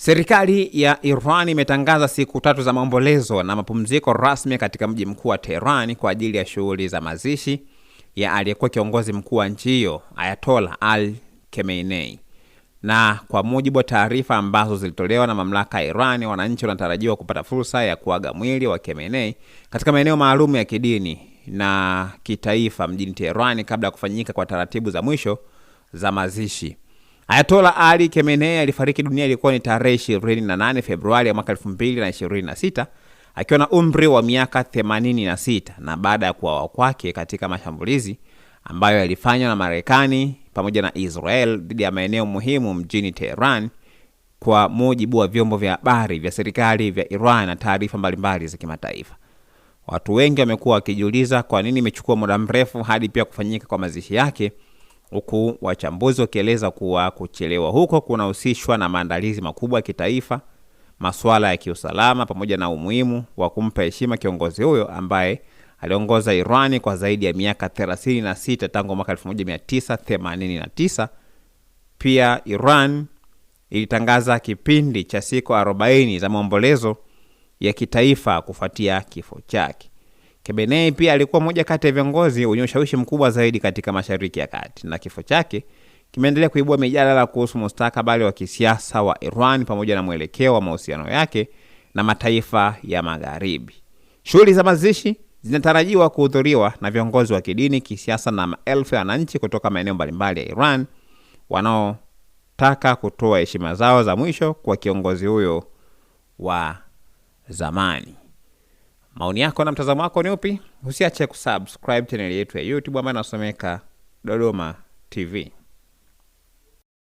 Serikali ya Iran imetangaza siku 3 za maombolezo na mapumziko rasmi katika mji mkuu wa Tehran kwa ajili ya shughuli za mazishi ya aliyekuwa kiongozi mkuu wa nchi hiyo Ayatollah Ali Khamenei. Na kwa mujibu wa taarifa ambazo zilitolewa na mamlaka ya Iran, wananchi wanatarajiwa kupata fursa ya kuaga mwili wa Khamenei katika maeneo maalum ya kidini na kitaifa mjini Tehran kabla ya kufanyika kwa taratibu za mwisho za mazishi. Ayatollah Ali Khamenei alifariki dunia ilikuwa ni tarehe 28 Februari ya mwaka 2026 akiwa na umri wa miaka 86, na baada ya kuuawa kwake katika mashambulizi ambayo yalifanywa na Marekani pamoja na Israel dhidi ya maeneo muhimu mjini Tehran, kwa mujibu wa vyombo vya habari vya serikali vya Iran na taarifa mbalimbali za kimataifa. Watu wengi wamekuwa wakijiuliza kwa nini imechukua muda mrefu hadi pia kufanyika kwa mazishi yake, huku wachambuzi wakieleza kuwa kuchelewa huko kunahusishwa na maandalizi makubwa ya kitaifa, masuala ya kiusalama pamoja na umuhimu wa kumpa heshima kiongozi huyo ambaye aliongoza Iran kwa zaidi ya miaka 36 tangu mwaka 1989. Pia Iran ilitangaza kipindi cha siku 40 za maombolezo ya kitaifa kufuatia kifo chake. Khamenei pia alikuwa mmoja kati ya viongozi wenye ushawishi mkubwa zaidi katika Mashariki ya Kati, na kifo chake kimeendelea kuibua mijadala kuhusu mustakabali wa kisiasa wa Iran pamoja na mwelekeo wa mahusiano yake na mataifa ya Magharibi. Shughuli za mazishi zinatarajiwa kuhudhuriwa na viongozi wa kidini, kisiasa na maelfu ya wananchi kutoka maeneo mbalimbali ya Iran wanaotaka kutoa heshima zao za mwisho kwa kiongozi huyo wa zamani. Maoni yako na mtazamo wako ni upi? Usiache kusubscribe channel yetu ya YouTube ambayo inasomeka Dodoma TV.